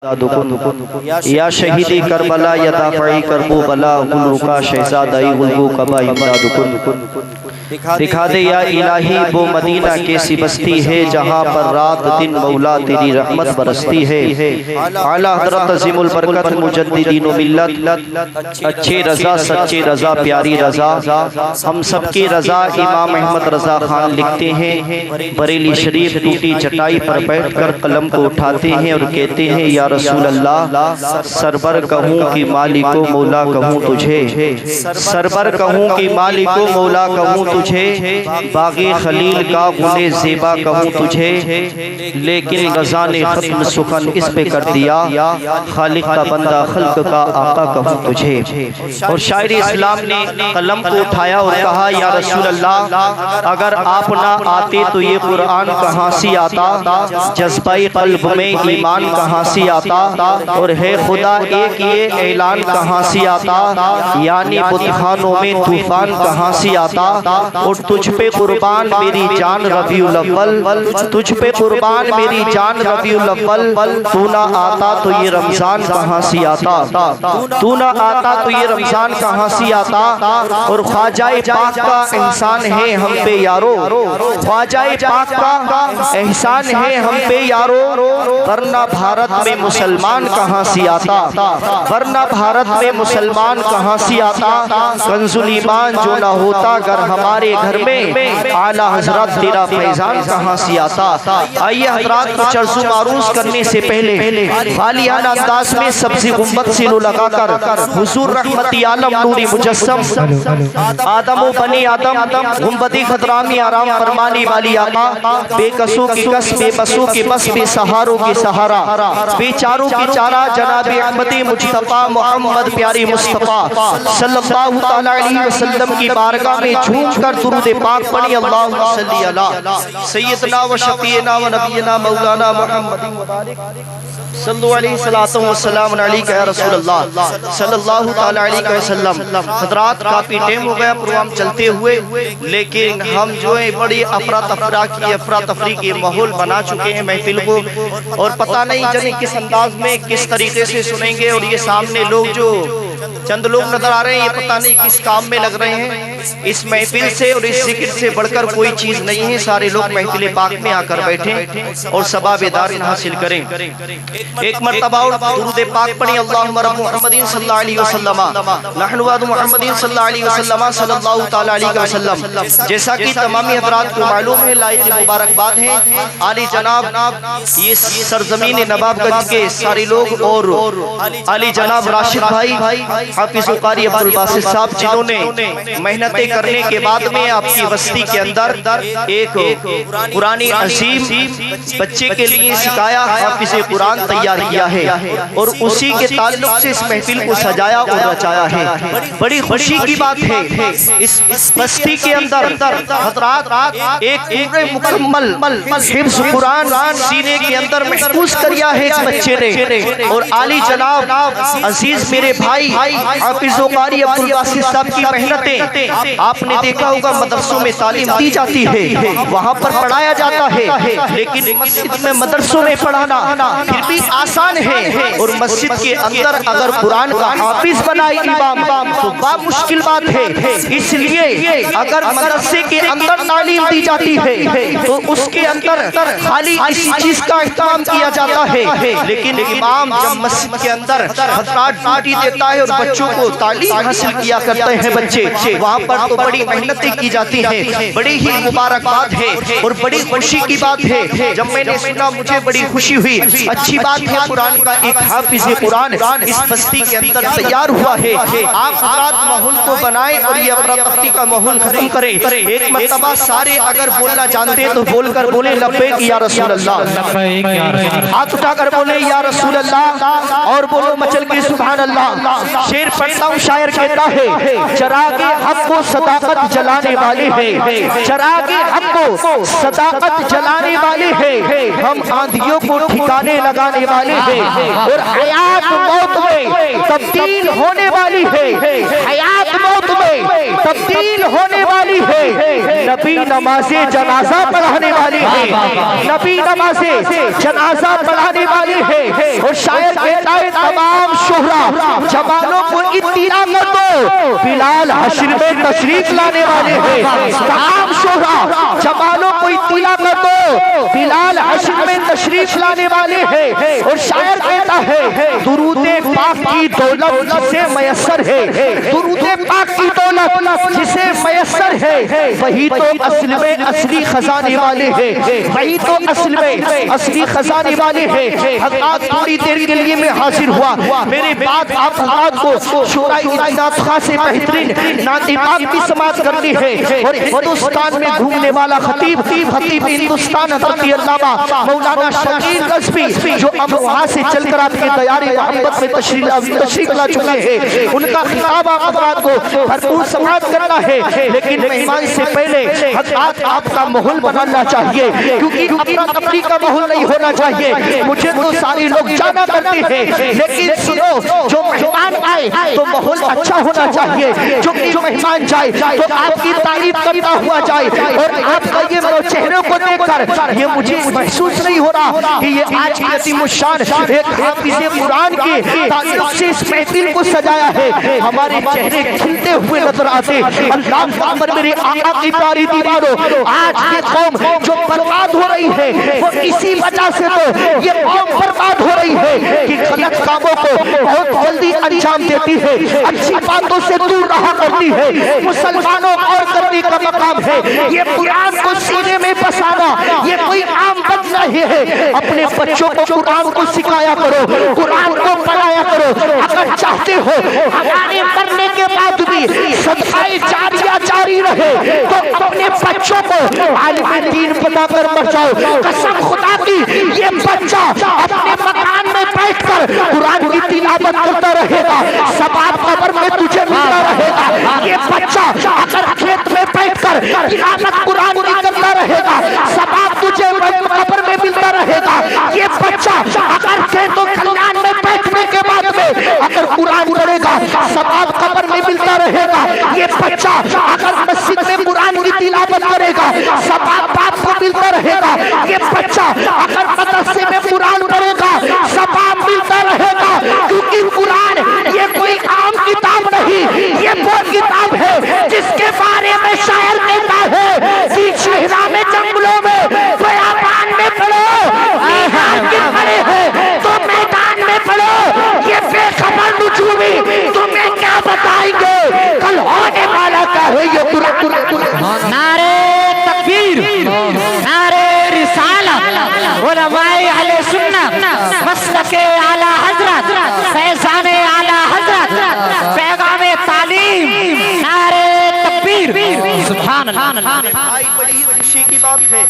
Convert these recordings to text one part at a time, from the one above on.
یا شہیدی کربلا یا دافعی کربو بلا گلو کا شہزادائی گلو کبا امداد کن دکھا دے یا الہی وہ مدینہ کیسی بستی ہے جہاں پر رات دن مولا تیری رحمت برستی ہے اعلیٰ حضرت عظیم البرکت مجددین و ملت اچھے رضا سچے رضا پیاری رضا ہم سب کی رضا امام احمد رضا خان لکھتے ہیں بریلی شریف ٹوٹی چٹائی پر بیٹھ کر قلم کو اٹھاتے ہیں اور کہتے ہیں یا رسول اللہ سربر کہوں کہ مالک و مولا کہوں تجھے سربر کہوں کہ مالک و مولا کہوں تجھے باغی خلیل کا گلے زیبا کہوں تجھے لیکن رضا نے ختم سخن اس پہ کر دیا خالق کا بندہ خلق کا آقا کہوں تجھے اور شاعر اسلام نے قلم کو اٹھایا اور کہا یا رسول اللہ اگر آپ نہ آتے تو یہ قرآن کہاں سے آتا جذبہ قلب میں ایمان کہاں سے آتا اور ہے خدا ایک یہ اعلان کہاں سے آتا یعنی بتخانوں میں طوفان کہاں سے آتا اور تجھ پہ قربان میری جان ربیع الاول تجھ پہ قربان میری جان ربیع الاول تو نہ آتا تو یہ رمضان کہاں سے آتا تو نہ آتا تو یہ رمضان کہاں سے آتا اور خواجہ پاک کا احسان ہے ہم پہ یارو خواجہ پاک کا احسان ہے ہم پہ یارو ورنہ بھارت میں مسلمان کہاں سے آتا ورنہ بھارت میں مسلمان کہاں سے آتا کنز الایمان جو نہ ہوتا اگر ہمارے گھر میں اعلیٰ حضرت تیرا فیضان کہاں سے آتا آئیے حضرات کچھ عرض و معروض کرنے سے پہلے غالیانہ انداز میں سبزی گنبد سے لو لگا کر حضور رحمتی عالم نوری مجسم آدم و بنی آدم گنبدی خدرامی آرام فرمانی والی آقا بے کسوں کی کس بے بسوں کی بس بے سہاروں کی سہارا بے چاروں کی چارہ جناب احمدی مجتبی محمد پیاری مصطفیٰ صلی اللہ تعالیٰ علیہ وسلم کی بارگاہ میں جھوم کر درود پاک پڑھی اللہم صلی علی سیدنا و شفیعنا و نبینا مولانا محمد صلی اللہ علیہ وسلم علیکہ یا رسول اللہ صلی اللہ تعالیٰ علیہ وسلم حضرات کافی ٹیم ہو گیا پروگرام چلتے ہوئے لیکن ہم جو ہے بڑی افراتفری کی ماحول بنا چکے ہیں محفل کو اور پتہ نہیں جانے کس انداز میں کس طریقے سے سنیں گے اور یہ سامنے لوگ جو چند لوگ نظر آ رہے ہیں یہ پتہ نہیں کس کام میں لگ رہے ہیں اس محفل سے اور اس ذکر سے بڑھ کر کوئی چیز نہیں ہے سارے لوگ محفل پاک میں آ کر بیٹھیں اور ثواب دار حاصل کریں ایک مرتبہ اور درود پاک پڑھیں اللہم رب محمد صلی اللہ علیہ وسلم نحن وعد محمد صلی اللہ علیہ وسلم صلی اللہ تعالیٰ علیہ وسلم جیسا کہ تمامی حضرات کو معلوم ہے لائق مبارکباد ہیں عالی جناب یہ سرزمین نواب گنج کے سارے لوگ اور عالی جناب راشد بھائی حافظ قاری عبدالباسط صاحب جنہوں نے محنتیں کرنے کے بعد میں آپ کی وسطی کے اندر ایک قرآن عظیم بچے کے لیے سکھایا حافظ قرآن تیار کیا ہے اور اسی کے تعلق سے اس محفل کو سجایا اور رچایا ہے بڑی خوشی کی بات ہے اس بستی کے اندر حضرات ایک پورے مکمل حفظ قرآن سینے کے اندر محفوظ کریا ہے اس بچے نے اور عالی جناب عزیز میرے بھائی حافظ قاری عبدالباسط صاحب کی محنتیں آپ نے دیکھا ہوگا مدرسوں میں تعلیم دی جاتی ہے وہاں پر پڑھایا جاتا ہے لیکن مسجد میں مدرسوں میں پڑھانا پھر بھی آسان ہے اور مسجد کے اندر اگر قرآن کا حافظ بنائے امام تو بہت مشکل بات ہے اس لیے اگر مدرسے کے اندر تعلیم دی جاتی ہے تو اس کے اندر خالی اس چیز کا اہتمام کیا جاتا ہے لیکن امام جب مسجد کے اندر حضرات ڈیوٹی دیتا ہے اور بچوں کو تعلیم حاصل کیا کرتے ہیں بچے وہاں پر تو بڑی محنتیں کی جاتی ہیں بڑی ہی مبارکباد ہے اور بڑی خوشی کی بات ہے جب میں نے سنا مجھے بڑی خوشی ہوئی اچھی بات ہے قرآن کا ایک حافظ قرآن اس بستی کے اندر تیار ہوا ہے آپ حضرات ماحول کو بنائیں اور یہ افراتفری کا ماحول ختم کریں ایک مرتبہ سارے اگر بولنا جانتے ہیں تو بول کر بولیں لبیک یا رسول اللہ ہاتھ اٹھا کر بولیں یا رسول اللہ اور بولو مچل کے سبحان اللہ شیر شعر پڑھتا ہوں، شاعر کہتا ہے چراغ حق کو صداقت جلانے والے ہیں، چراغ حق کو صداقت جلانے والے ہیں، ہم آندھیوں کو ٹھکانے لگانے والے ہیں، اور حیات موت میں تبدیل ہونے والی ہے، حیات موت میں تبدیل ہونے والی ہے، نبی نماز جنازہ پڑھانے والی ہے، نبی نماز جنازہ پڑھانے والی ہے، اور شاعر کہتا ہے تمام شہرا جوانوں کو اطلاع کر دو بلال حشر میں تشریف لانے والے ہیں، تمام شہرا جوانوں کو اطلاع کر دو بلال حشر میں تشریف لانے والے ہیں، اور شاعر کہتا ہے درود پاک کی دولت جسے میسر ہے، درود پاک کی دولت جسے میسر ہے، وہی تو اصل میں اصلی خزانے والے ہیں، وہی تو اصل میں اصلی خزانے والے ہیں۔ حضرات تھوڑی دیر کے لیے میں حاضر ہوا، میرے بعد آپ حضرات کو شورائے اطلاعات خاص سے بہترین نعت پاک کی سماعت کرنی ہے، اور ہندوستان میں گھومنے والا خطیب ہندوستان حضرت علامہ مولانا شکیل رضوی جو اب وہاں سے چل کر آپ کے دیار محبت میں تشریف لا چکے ہیں، ان کا خطاب آپ حضرات کو بھرپور سماعت کرنا ہے، لیکن مہمان سے پہلے حضرات آپ کا ماحول بنانا چاہیے، کیونکہ اپنا اپنی کا ماحول نہیں ہونا چاہیے۔ مجھے تو سارے لوگ جانا کرتے ہیں، لیکن سنو جو مہمان آئے تو ماحول اچھا ہونا چاہیے، جو مہمان جائے تو آپ کی تعریف کرتا ہوا جائے، اور آپ کا یہ چہروں کو دیکھ کر یہ مجھے محسوس نہیں ہو رہا کہ یہ آج کی عظیم الشان ایک حافظ قرآن کی تعریف سے اس محفل کو سجایا ہے، ہمارے چہرے کھلتے ہوئے نظر آتے۔ اللہ اکبر میرے آقا کی پیاری دیواروں، آج یہ قوم جو برباد ہو رہی ہے وہ اسی وجہ سے تو یہ قوم برباد ہو رہی ہے کہ غلط کاموں کو بہت جلدی انجام دیتی ہے، اچھی باتوں سے دور رہا کرتی ہے۔ مسلمانوں اور کرنے کا مقام ہے یہ قرآن کو سینے میں بسانا، یہ کوئی عام بات نہیں ہے۔ اپنے بچوں کو قرآن کو سکھایا کرو، قرآن کو پڑھایا کرو، اگر چاہتے ہو ہمارے مرنے کے بعد بھی صدقہ جاریہ جاری رہے تو اپنے بچوں کو عالم دین بتا کر مر جاؤ۔ قسم خدا کی یہ بچہ اپنے مکان میں بیٹھ کر قرآن کی تلاوت کرتا رہے گا، ثواب قبر میں تجھے ملتا رہے گا۔ یہ بچہ اگر کھیت میں بیٹھ کر تلاوت قرآن کی کرتا رہے گا، ثواب تجھے قبر میں ملتا رہے گا۔ یہ بچہ اگر کھیت و کھلیان میں بیٹھنے کے بعد میں اگر قرآن پڑھے گا، ثواب قبر میں ملتا رہے گا۔ یہ بچہ اگر مسجد میں قرآن کی تلاوت کرے گا، ثواب باپ کو ملتا رہے گا۔ یہ بچہ اگر مدرسے میں قرآن پڑھے گا، ثواب ملتا رہے گا، کیونکہ قرآن یہ کوئی عام کتاب نہیں، یہ وہ کتاب ہے جس کے بارے میں شاعر کہتا ہے کہ صحرا میں جنگلوں میں بیابان میں پڑھو، میدان کے کھڑے ہیں تو میدان میں پڑھو، یہ بے خبر نجومی تمہیں کیا بتائیں گے کل ہونے والا کیا ہے۔ یہ قرآن نعرہ تکبیر، نعرہ رسالت، علماء اہل سنت، مسلک اعلی حضرت، فیضان اعلی حضرت، پیغام تعلیم، نعرہ تکبیر، سبحان اللہ۔ بڑی خوشی کی بات ہے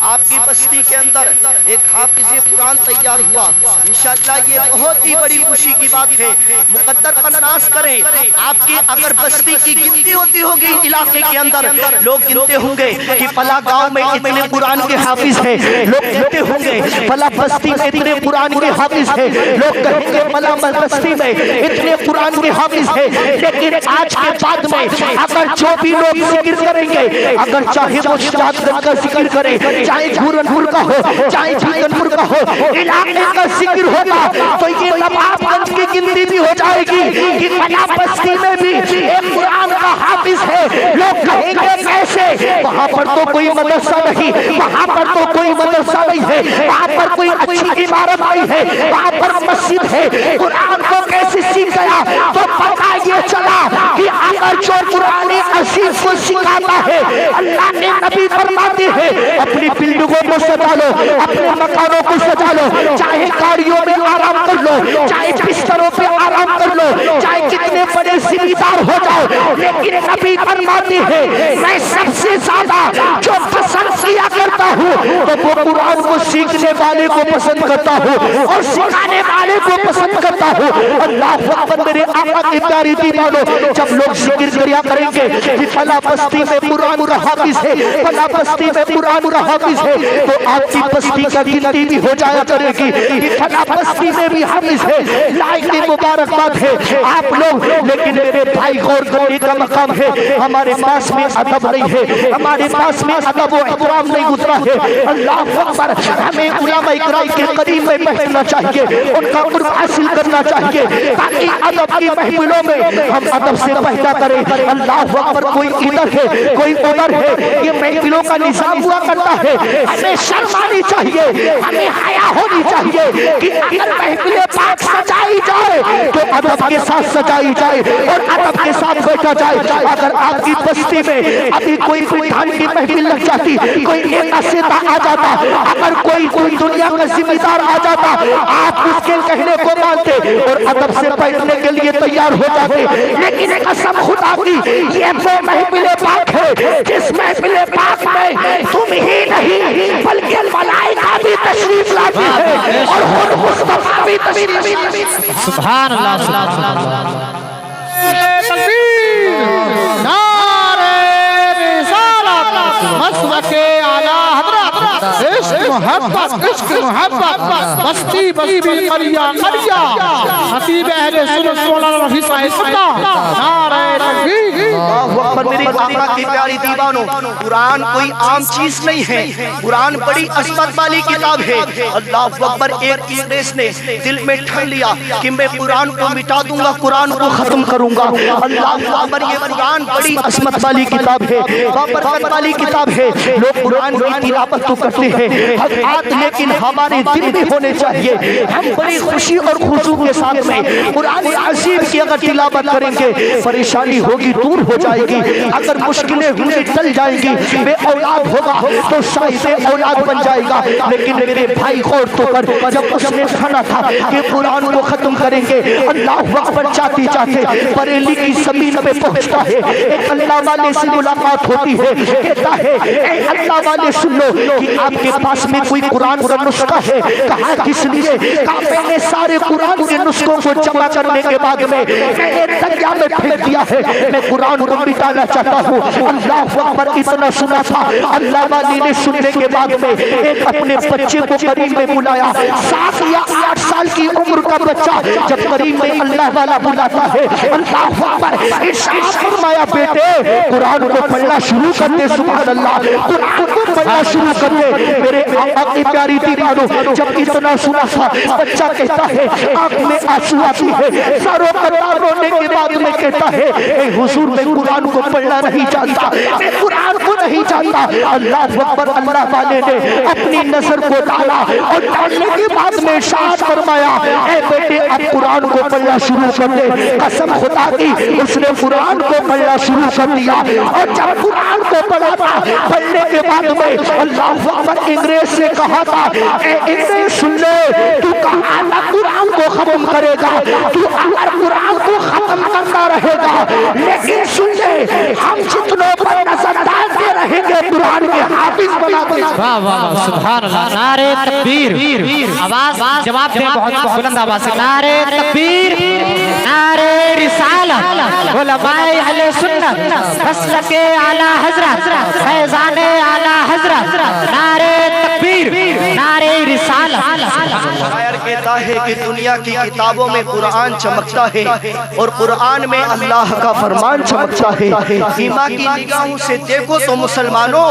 آپ کی بستی کے اندر ایک حافظ قرآن تیار ہوا، انشاءاللہ یہ بہت ہی بڑی خوشی کی بات ہے۔ مقدر پناس کریں، آپ کی اگر بستی کی گنتی ہوتی ہوگی علاقے کے اندر، لوگ گنتے ہوں گے کہ فلاں گاؤں میں اتنے قرآن کے حافظ ہیں، لوگ گنتے ہوں گے فلاں بستی میں اتنے قرآن کے حافظ ہیں، لوگ کہیں گے فلاں بستی میں اتنے قرآن کے حافظ ہیں، لیکن آج کے بعد میں اگر جو بھی لوگ ذکر کریں گے، اگر چاہے وہ شجاعت گنج کا ذکر کرے، چاہے جھورن پور کا ہو، چاہے جھورن پور کا ہو، علاقے کا ذکر ہوگا تو یہ نواب گنج کی گنتی بھی ہو جائے گی کہ فلاں بستی میں بھی ایک قرآن کا حافظ ہے۔ لوگ کہیں گے کیسے؟ وہاں پر تو کوئی مدرسہ نہیں، وہاں پر تو کوئی مدرسہ نہیں ہے، وہاں پر کوئی اچھی عمارت نہیں ہے، وہاں پر مسجد ہے، قرآن کو کیسے سیکھ گیا؟ تو پتہ یہ چلا کہ اگر جو قرآن عزیز کو سکھاتا ہے، اللہ نے نبی فرماتے ہیں اپنی بلڈنگوں کو سجا لو، اپنے مکانوں کو سجا لو، چاہے گاڑیوں میں آرام کر لو، چاہے بستروں پہ آرام کر لو، چاہے کتنے بڑے ذمہ دار ہو جاؤ، لیکن نبی فرماتے ہیں میں سب سے زیادہ جو پسند کیا کرتا ہوں تو وہ قرآن کو سیکھنے والے کو پسند کرتا ہوں اور سکھانے والے کو پسند کرتا ہوں۔ اللہ اکبر میرے آقا کی پیاری دیوانوں، جب لوگ ذکر کریا کریں گے کہ فلاں بستی میں قرآن کا حافظ ہے، فلاں بستی میں قرآن کا حافظ ہے، تو آپ کی بستی کا گنتی بھی ہو جایا کرے گی کہ فلاں بستی میں بھی حافظ ہے، لائق مبارکباد ہے آپ لوگ۔ لیکن میرے بھائی غور کرنے کا مقام ہے، ہمارے پاس میں ادب نہیں ہے، ہمارے پاس میں ادب و احترام نہیں گزرا ہے۔ اللہ اکبر، ہمیں علماء اکرام کے قریب میں بیٹھنا چاہیے، ان کا قرب حاصل کرنا چاہیے تاکہ ادب کی محفلوں میں ہم ادب سے پیدا کریں۔ اللہ اکبر، کوئی ادھر ہے کوئی ادھر ہے، یہ محفلوں کا نظام ہوا کرتا ہے، ہمیں شرم آنی چاہیے، ہمیں حیا ہونی چاہیے کہ اگر محفل پاک سجائی جائے تو ادب کے ساتھ سجائی جائے اور ادب کے ساتھ بیٹھا جائے۔ اگر آپ کی بستی میں ابھی کوئی دھان کی محفل لگ جاتی، کوئی نیتا سیتا آ جاتا، اگر کوئی دنیا کا ذمہ دار آ جاتا، آپ اس کے کہنے کو مانتے اور ادب سے بیٹھنے کے لیے تیار ہو جاتے۔ لیکن قسم خدا کی یہ وہ محفل پاک ہے جس محفل پاک میں تم ہی نہیں بلکہ ملائکہ بھی تشریف لاتی ہے اور خود مصطفیٰ بھی تشریف لاتی ہے۔ سبحان اللہ سبحان اللہ۔ مسلک اعلی حضرت، عشق محبت بستی قریہ خطیب اہل سنت مولانا رفیع صاحب، نعرہ تکبیر۔ اللہ اکبر میرے آقا کی پیاری دیوانوں، قرآن کوئی عام چیز نہیں ہے، قرآن بڑی عظمت والی کتاب ہے۔ اللہ اکبر، ایک انگریز نے دل میں ٹھان لیا کہ میں قرآن کو مٹا دوں گا، قرآن کو ختم کروں گا۔ اللہ اکبر، یہ قرآن بڑی عظمت والی کتاب ہے، بابرکت والی کتاب ہے۔ لوگ قرآن کی تلاوت تو کرتے ہیں حضرات، لیکن ہمارے دل بھی ہونے چاہیے، ہم بڑی خوشی اور خضوع کے ساتھ میں قرآن عظیم کی اگر تلاوت کریں گے پریشانی ہوگی دور ہو جائے گی، اگر مشکلیں ہوں گی ٹل جائیں گی، بے اولاد ہوگا تو شاہد اولاد بن جائے گا۔ لیکن میرے بھائی غور تو کر، جب اس نے کھانا تھا کہ قرآن کو ختم کریں گے، اللہ اکبر چاہتے چاہتے بریلی کی زمین پہ پہنچتا ہے، ایک اللہ والے سے ملاقات ہوتی ہے، کہتا ہے اے اللہ والے سن لو کہ آپ کے پاس میں کوئی قرآن کا نسخہ ہے؟ کہا کس لیے؟ کہا میں نے سارے قرآن کے نسخوں کو جمع کرنے کے بعد میں نے دریا میں پھینک دیا ہے، میں قرآن کو مٹانا چاہتا ہوں۔ اللہ اکبر، اتنا سنا تھا، اللہ والے نے سننے کے بعد میں ایک اپنے بچے کو قریب میں بلایا، 7 یا 8 سال کی عمر کا بچہ جب قریب میں اللہ والا بلاتا ہے، اللہ اکبر ارشاد فرمایا بیٹے قرآن کو پڑھنا شروع کر دے۔ سبحان اللہ، قرآن کو پڑھنا شروع کر دے۔ میرے آقا کی پیاری دیوانوں، جب اتنا سنا تھا بچہ کہتا ہے، آنکھ میں آنسو آتی ہے، ساروں قطار رونے کے بعد میں کہتا ہے اے حضور میں قرآن کو پڑھنا نہیں جانتا، میں قرآن کو نہیں جانتا۔ اللہ اکبر، اللہ والے نے اپنی نظر کو ڈالا اور ڈالنے کے بعد میں ارشاد فرمایا اے بیٹے اب قرآن کو پڑھنا شروع کر دے۔ قسم خدا کی اس نے قرآن کو پڑھنا شروع کر دیا اور جب قرآن کو پڑھا تھا، پڑھنے کے بعد میں اللہ اکبر انگریز سے کہا تھا اے انگریز سن لے، تو کہاں تک قرآن کو ختم کرے گا؟ تو اگر قرآن کو ختم کرتا رہے گا، لیکن سن لے ہم جتنوں پر نظر ڈالتے رہیں گے قرآن کے حافظ بناتے ہیں۔ واہ واہ سبحان اللہ، نعرہ تکبیر، آواز جواب دیں بہت بلند آواز سے، نعرہ تکبیر، نعرہ رسالت، علماء اہل سنت، مسلک اعلی حضرت، فیضان اعلی حضرت، نعرہ تکبیر، نعرہ رسالت۔ شاعر کہتا ہے کہ دنیا کی کتابوں میں قرآن چمکتا ہے اور قرآن میں اللہ کا فرمان چمکتا ہے۔ ایمان کی نگاہوں سے دیکھو تو مسلمانوں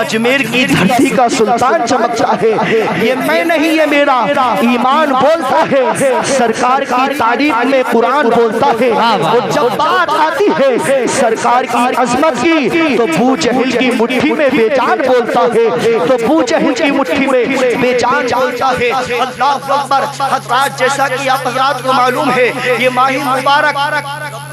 اجمیر کی دھرتی کا سلطان چمکتا ہے۔ یہ میں نہیں، یہ میرا ایمان بولتا ہے، سرکار کی تعریف میں قرآن بولتا ہے۔ اور جب بات آتی ہے سرکار کی عظمت کی تو ابو جہل کی مٹھی میں بے جان بولتا ہے، تو ابو جہل کی مٹھی میں بے جان بولتا ہے۔ اللہ اکبر، حضرات جیسا کہ آپ حضرات کو معلوم ہے یہ ماہ مبارک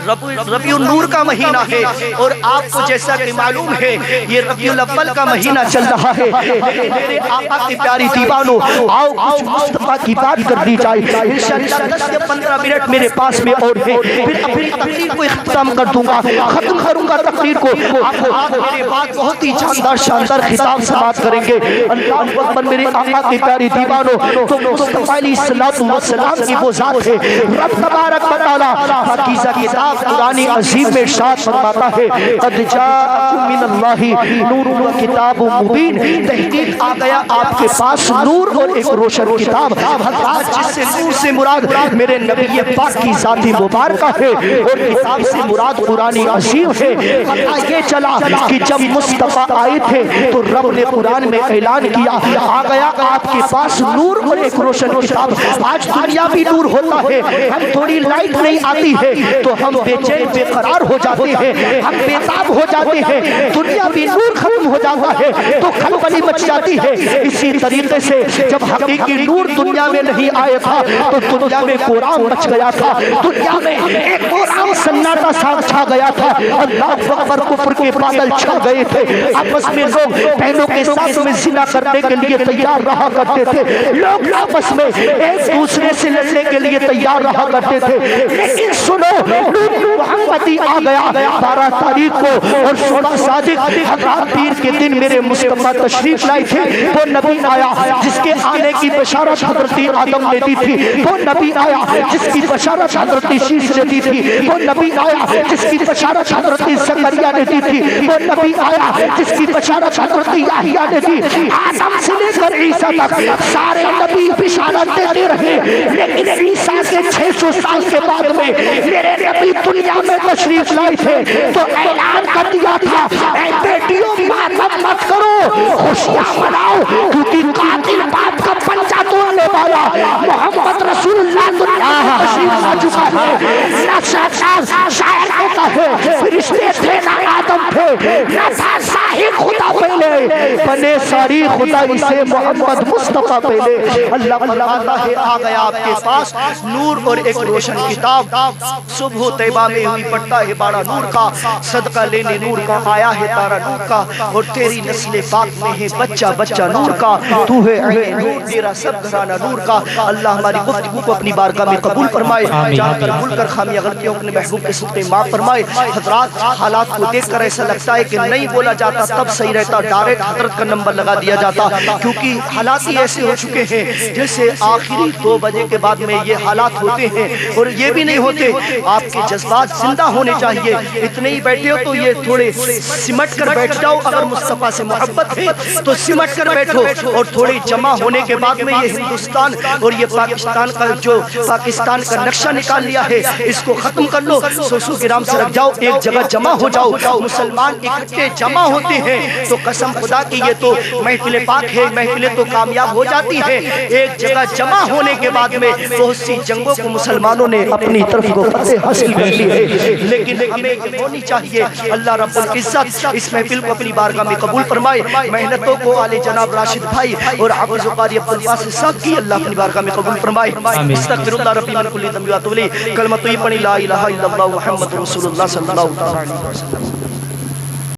ربیع النور کا مہینہ ہے اور آپ کو جیسا کہ معلوم ہے یہ ربیع الاول کا مہینہ چل رہا ہے، لیکن میرے آقا کی پیاری دیوانوں آؤ کچھ مصطفیٰ کی بات کر دی جائے۔ انشاءاللہ 10 سے 15 منٹ میرے پاس میں اور ہے، پھر اپنی تقریر کو اختتام کر دوں گا، ختم کروں گا تقریر کو۔ آپ میرے بات بہت ہی جاندار شاندار خطاب سے بات کریں گے۔ اللہ اکبر میرے آقا کی پیاری دیوانوں، تو مصطفیٰ علیہ السلام کی وہ ذات ہے، رب تبارک و تعالیٰ پاکیزہ کتاب قرآن عظیم میں ارشاد فرماتا ہے قد جاءکم من اللہ نور و کتاب مبین، تحقیق آ گیا آپ کے پاس نور اور ایک روشن کتاب۔ جس سے نور سے مراد میرے نبی پاک کی ذاتی مبارکہ ہے اور کتاب سے مراد قرآن عظیم ہے۔ پتہ یہ چلا کہ جب مصطفیٰ آئے تھے تو رب نے قرآن میں اعلان کیا آ گیا آپ کے پاس نور اور ایک روشن کتاب۔ آج دنیا بھی نور ہوتا ہے، ہم تھوڑی لائٹ نہیں آتی ہے تو ہم بے چین بے قرار ہو جاتے ہیں، ہم بےتاب ہو جاتے ہیں، دنیا بھی نور ختم ہو جاتا ہے تو کھلبلی مچ جاتی ہے۔ اسی طریقے سے جب حقیقی نور دنیا میں نہیں آیا تھا تو دنیا میں قرآن مچ گیا تھا، دنیا میں ایک قرآن سناٹا ساتھ چھا گیا تھا، اللہ اکبر کفر کے بادل چھا گئے تھے، آپس میں لوگ بہنوں کے ساتھ میں زنا کرنے کے لیے تیار رہا کرتے تھے، لوگ آپس میں ایک دوسرے سے لڑنے کے لیے تیار رہا کرتے تھے، لیکن سنو نور محمدی آ گیا 12 تاریخ کو اور صبح صادق حضرات پیر کے دن میرے مصطفیٰ تشریف لائے تھے۔ وہ نبی آیا جس کے آنے کی بشارت حضرت آدم نے دی تھی، وہ نبی آیا جس کی بشارت حضرت شیش نے دی تھی، وہ نبی آیا جس کی بشارت حضرت زکریا نے دی تھی، وہ نبی آیا جس کی بشارت حضرت یحییٰ نے دی۔ آدم سے لے کر عیسیٰ تک سارے نبی بشارت دیتے رہے، لیکن عیسیٰ کے 600 سال کے بعد میں میرے نبی دنیا میں تشریف لائے تھے تو اعلان کر دیا تھا اے بیٹیوں ماتم مت کرو، خوشیاں مناؤ، کیونکہ قاتل باپ کا پنجہ توڑنے والا محمد رسول اللہ دنیا میں تشریف لا چکا ہے۔ نہ شاعر کہتا ہے فرشتے تھے نہ آدم تھے، نہ صاحب خدا پہلے بنے ساری خدا اسے محمد مصطفیٰ پہلے۔ اللہ فرماتا ہے آ گیا آپ کے پاس نور اور ایک روشن کتاب۔ صبح طیبہ میں ہوئی پڑتا ہے بارہ نور کا، صدقہ لینے نور کا آیا ہے تارا نور کا، اور تیری نسل پاک میں ہے بچہ بچہ نور کا، تو ہے عین نور تیرا سب گھرانہ نور کا۔ اللہ ہماری گفتگو کو اپنی بارگاہ میں قبول فرمائے، جان کر بھول کر خامیاں غلطیوں اپنے محبوب کے صدقے معاف فرمائے۔ حضرات حالات کو دیکھ کر ایسا لگتا ہے کہ نہیں بولا جاتا تب صحیح رہتا، ڈائریکٹ حضرت کا نمبر لگا دیا جاتا، کیونکہ حالات ہی ایسے ہو چکے ہیں جیسے آخری 2 بجے کے بعد میں یہ حالات ہوتے ہیں، اور یہ بھی نہیں ہوتے۔ آپ کے جذبات زندہ ہونے چاہیے، اتنے ہی بیٹھے ہو تو یہ تھوڑے سمٹ کر بیٹھ جاؤ، اگر مصطفیٰ سے محبت ہے تو سمٹ کر بیٹھو، اور تھوڑے جمع ہونے کے بعد میں یہ ہندوستان اور یہ پاکستان کا جو پاکستان کا نقشہ نکال لیا ہے اس کو ختم کر لو، 100 گرام سے رکھ جاؤ، ایک جگہ جمع ہو جاؤ۔ مسلمان اکٹھے جمع ہوتے ہیں تو قسم خدا کی یہ تو محفل پاک ہے، محفلیں تو کامیاب ہو جاتی ہیں۔ ایک جگہ جمع ہونے کے بعد میں بہت سی جنگوں کو مسلمانوں نے اپنی طرف کو فتح حاصل کر لی ہے، لیکن ہمیں یہ ہونی چاہیے اللہ رب العزت اس محفل کو اپنی بارگاہ میں قبول فرمائے۔ محنتوں کو آل جناب راشد بھائی اور عبد القاری عبد الباسط صاحب کی اللہ اپنی بارگاہ میں قبول فرمائے۔ استغفر اللہ ربی من کل ذنب و اتوب الیہ، کلمۃ طیبہ لا الہ الا اللہ محمد رسول اللہ صلی اللہ علیہ وسلم۔